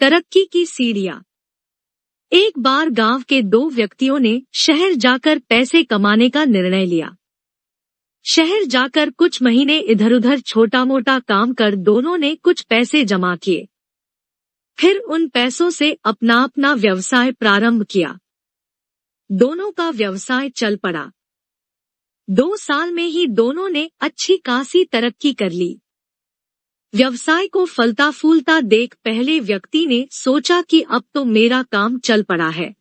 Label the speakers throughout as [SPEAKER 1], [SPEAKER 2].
[SPEAKER 1] तरक्की की सीढ़ियां। एक बार गांव के दो व्यक्तियों ने शहर जाकर पैसे कमाने का निर्णय लिया। शहर जाकर कुछ महीने इधर-उधर छोटा-मोटा काम कर दोनों ने कुछ पैसे जमा किए। फिर उन पैसों से अपना अपना व्यवसाय प्रारंभ किया। दोनों का व्यवसाय चल पड़ा। 2 साल में ही दोनों ने अच्छी खासी तरक्की कर ली। व्यवसाय को फलता फूलता देख पहले व्यक्ति ने सोचा कि अब तो मेरा काम चल पड़ा है,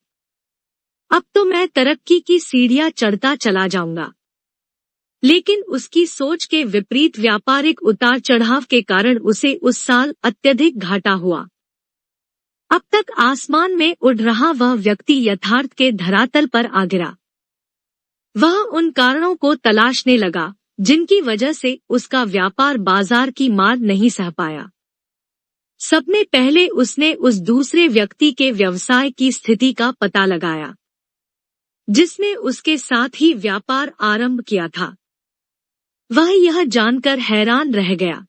[SPEAKER 1] अब तो मैं तरक्की की सीढ़ियां चढ़ता चला जाऊंगा। लेकिन उसकी सोच के विपरीत व्यापारिक उतार चढ़ाव के कारण उसे उस साल अत्यधिक घाटा हुआ। अब तक आसमान में उड़ रहा वह व्यक्ति यथार्थ के धरातल पर आ गिरा। वह उन कारणों को तलाशने लगा जिनकी वजह से उसका व्यापार बाजार की मार नहीं सह पाया। सबने पहले उसने उस दूसरे व्यक्ति के व्यवसाय की स्थिति का पता लगाया, जिसने उसके साथ ही व्यापार आरंभ किया था। वह यह जानकर हैरान रह गया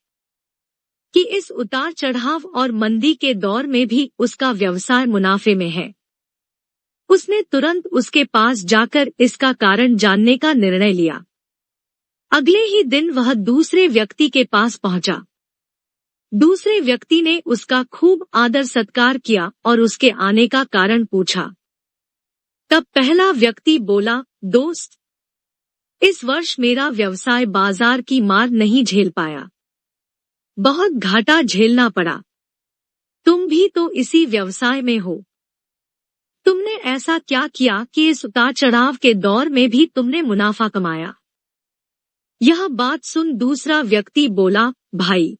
[SPEAKER 1] कि इस उतार चढ़ाव और मंदी के दौर में भी उसका व्यवसाय मुनाफे में है। उसने तुरंत उसके पास जाकर इसका कारण जानने का निर्णय लिया। अगले ही दिन वह दूसरे व्यक्ति के पास पहुंचा। दूसरे व्यक्ति ने उसका खूब आदर सत्कार किया और उसके आने का कारण पूछा। तब पहला व्यक्ति बोला, दोस्त, इस वर्ष मेरा व्यवसाय बाजार की मार नहीं झेल पाया, बहुत घाटा झेलना पड़ा। तुम भी तो इसी व्यवसाय में हो। तुमने ऐसा क्या किया कि इस उतार चढ़ाव के दौर में भी तुमने मुनाफा कमाया? यह बात सुन दूसरा व्यक्ति बोला, भाई,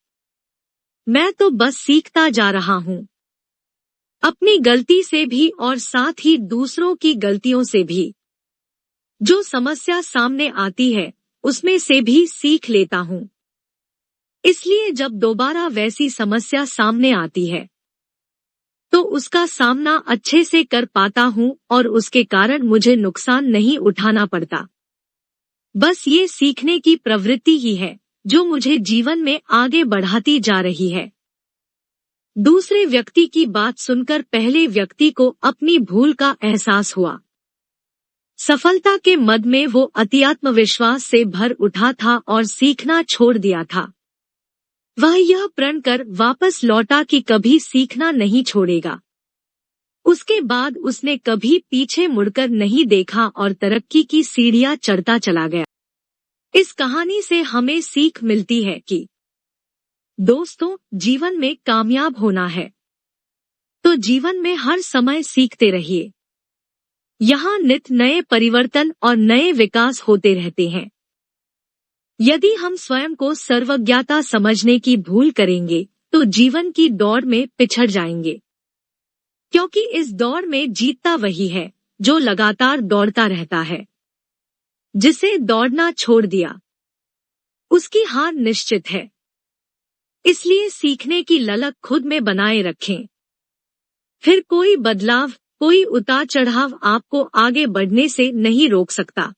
[SPEAKER 1] मैं तो बस सीखता जा रहा हूँ, अपनी गलती से भी और साथ ही दूसरों की गलतियों से भी। जो समस्या सामने आती है उसमें से भी सीख लेता हूँ। इसलिए जब दोबारा वैसी समस्या सामने आती है तो उसका सामना अच्छे से कर पाता हूँ और उसके कारण मुझे नुकसान नहीं उठाना पड़ता। बस ये सीखने की प्रवृत्ति ही है जो मुझे जीवन में आगे बढ़ाती जा रही है। दूसरे व्यक्ति की बात सुनकर पहले व्यक्ति को अपनी भूल का एहसास हुआ। सफलता के मद में वो अति आत्मविश्वास से भर उठा था और सीखना छोड़ दिया था। वह यह प्रण कर वापस लौटा कि कभी सीखना नहीं छोड़ेगा। उसके बाद उसने कभी पीछे मुड़कर नहीं देखा और तरक्की की सीढ़ियां चढ़ता चला गया। इस कहानी से हमें सीख मिलती है कि दोस्तों, जीवन में कामयाब होना है तो जीवन में हर समय सीखते रहिए। यहाँ नित नए परिवर्तन और नए विकास होते रहते हैं। यदि हम स्वयं को सर्वज्ञता समझने की भूल करेंगे तो जीवन की दौड़ में पिछड़ जाएंगे, क्योंकि इस दौड़ में जीतता वही है जो लगातार दौड़ता रहता है। जिसे दौड़ना छोड़ दिया उसकी हार निश्चित है। इसलिए सीखने की ललक खुद में बनाए रखें। फिर कोई बदलाव, कोई उतार चढ़ाव आपको आगे बढ़ने से नहीं रोक सकता।